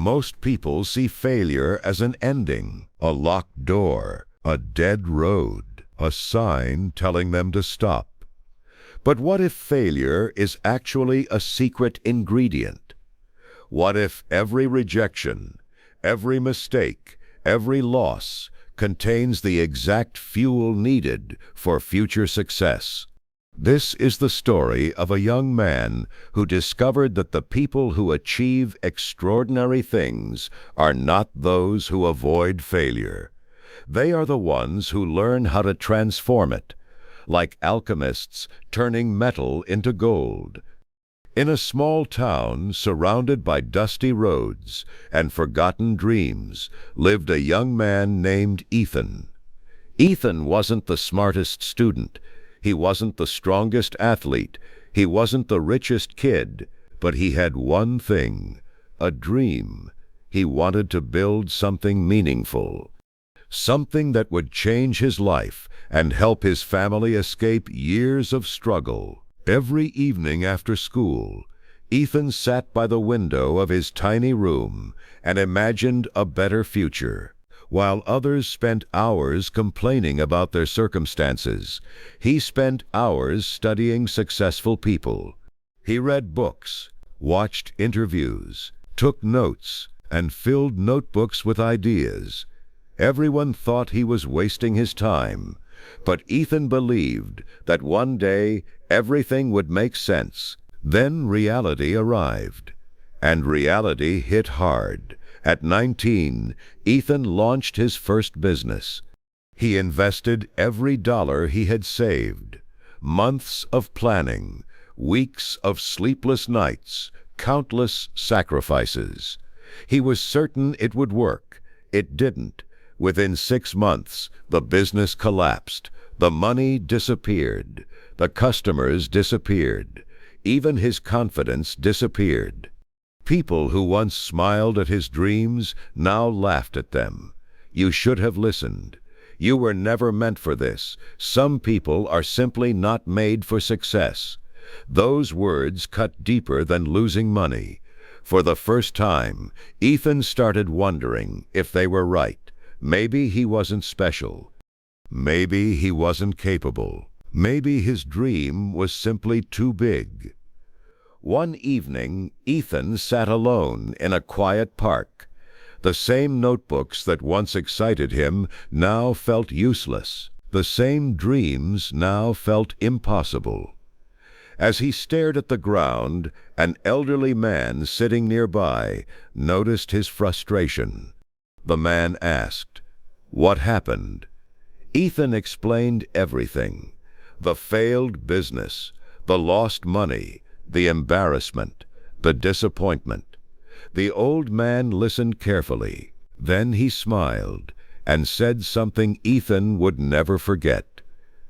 Most people see failure as an ending, a locked door, a dead road, a sign telling them to stop. But what if failure is actually a secret ingredient? What if every rejection, every mistake, every loss contains the exact fuel needed for future success? This is the story of a young man who discovered that the people who achieve extraordinary things are not those who avoid failure. They are the ones who learn how to transform it, like alchemists turning metal into gold. In a small town surrounded by dusty roads and forgotten dreams lived a young man named Ethan. Ethan wasn't the smartest student. He wasn't the strongest athlete. He wasn't the richest kid. But he had one thing, a dream. He wanted to build something meaningful. Something that would change his life and help his family escape years of struggle. Every evening after school, Ethan sat by the window of his tiny room and imagined a better future. While others spent hours complaining about their circumstances, he spent hours studying successful people. He read books, watched interviews, took notes, and filled notebooks with ideas. Everyone thought he was wasting his time, but Ethan believed that one day everything would make sense. Then reality arrived, and reality hit hard. At 19, Ethan launched his first business. He invested every dollar he had saved. Months of planning, weeks of sleepless nights, countless sacrifices. He was certain it would work. It didn't. Within 6 months, the business collapsed. The money disappeared. The customers disappeared. Even his confidence disappeared. People who once smiled at his dreams now laughed at them. You should have listened. You were never meant for this. Some people are simply not made for success. Those words cut deeper than losing money. For the first time, Ethan started wondering if they were right. Maybe he wasn't special. Maybe he wasn't capable. Maybe his dream was simply too big. One evening, Ethan sat alone in a quiet park. The same notebooks that once excited him now felt useless. The same dreams now felt impossible. As he stared at the ground, an elderly man sitting nearby noticed his frustration. The man asked, "What happened?" Ethan explained everything. The failed business, the lost money, the embarrassment, the disappointment. The old man listened carefully. Then he smiled and said something Ethan would never forget.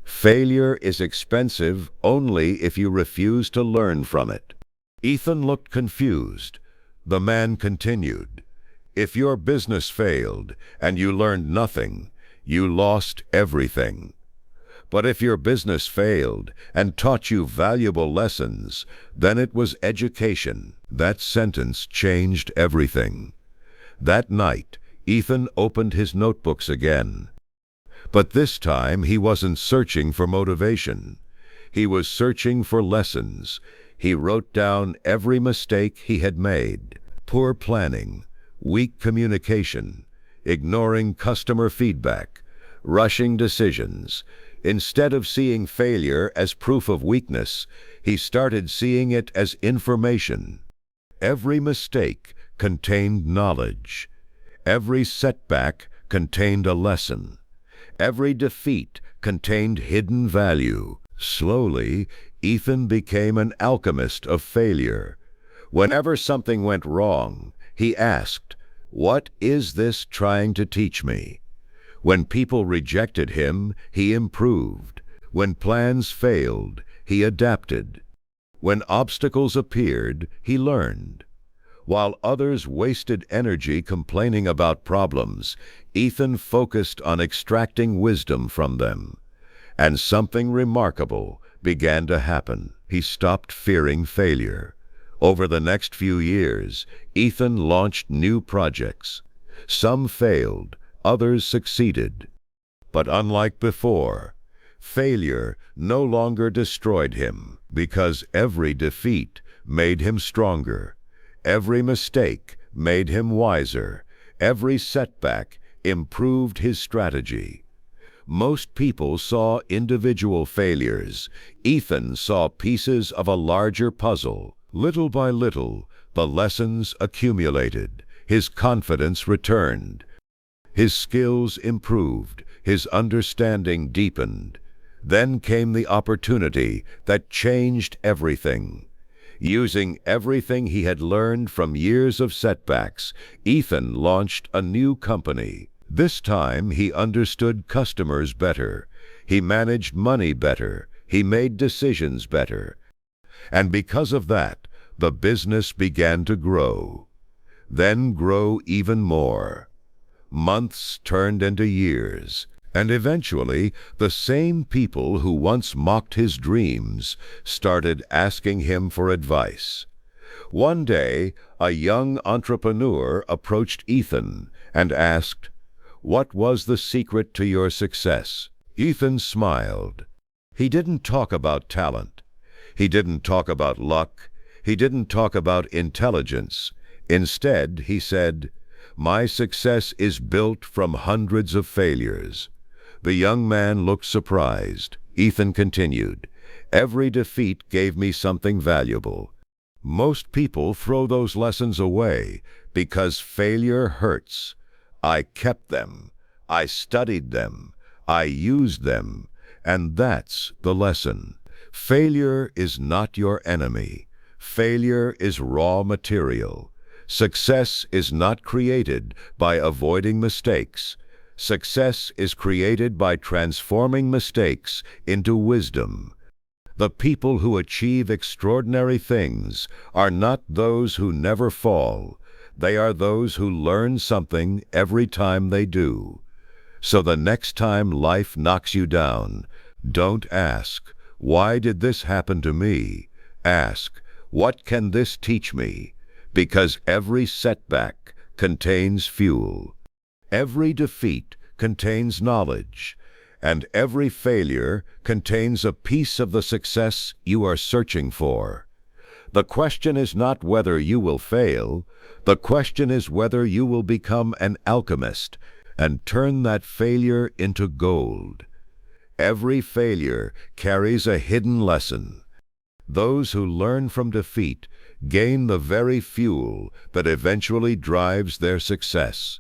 Failure is expensive only if you refuse to learn from it. Ethan looked confused. The man continued, "If your business failed and you learned nothing, you lost everything. But if your business failed and taught you valuable lessons, then it was education." That sentence changed everything. That night, Ethan opened his notebooks again. But this time he wasn't searching for motivation. He was searching for lessons. He wrote down every mistake he had made: poor planning, weak communication, ignoring customer feedback, rushing decisions. Instead of seeing failure as proof of weakness, he started seeing it as information. Every mistake contained knowledge. Every setback contained a lesson. Every defeat contained hidden value. Slowly, Ethan became an alchemist of failure. Whenever something went wrong, he asked, "What is this trying to teach me?" When people rejected him, he improved. When plans failed, he adapted. When obstacles appeared, he learned. While others wasted energy complaining about problems, Ethan focused on extracting wisdom from them. And something remarkable began to happen. He stopped fearing failure. Over the next few years, Ethan launched new projects. Some failed, others succeeded. But unlike before, failure no longer destroyed him, because every defeat made him stronger. Every mistake made him wiser. Every setback improved his strategy. Most people saw individual failures. Ethan saw pieces of a larger puzzle. Little by little, the lessons accumulated. His confidence returned. His skills improved. His understanding deepened. Then came the opportunity that changed everything. Using everything he had learned from years of setbacks, Ethan launched a new company. This time he understood customers better. He managed money better. He made decisions better. And because of that, the business began to grow. Then grow even more. Months turned into years. And eventually, the same people who once mocked his dreams started asking him for advice. One day, a young entrepreneur approached Ethan and asked, "What was the secret to your success?" Ethan smiled. He didn't talk about talent. He didn't talk about luck. He didn't talk about intelligence. Instead, he said, "My success is built from hundreds of failures." The young man looked surprised. Ethan continued, "Every defeat gave me something valuable. Most people throw those lessons away because failure hurts. I kept them. I studied them. I used them. And that's the lesson. Failure is not your enemy. Failure is raw material. Success is not created by avoiding mistakes. Success is created by transforming mistakes into wisdom. The people who achieve extraordinary things are not those who never fall. They are those who learn something every time they do. So the next time life knocks you down, don't ask, 'Why did this happen to me?' Ask, 'What can this teach me?' Because every setback contains fuel. Every defeat contains knowledge, and every failure contains a piece of the success you are searching for. The question is not whether you will fail. The question is whether you will become an alchemist and turn that failure into gold. Every failure carries a hidden lesson. Those who learn from defeat gain the very fuel that eventually drives their success.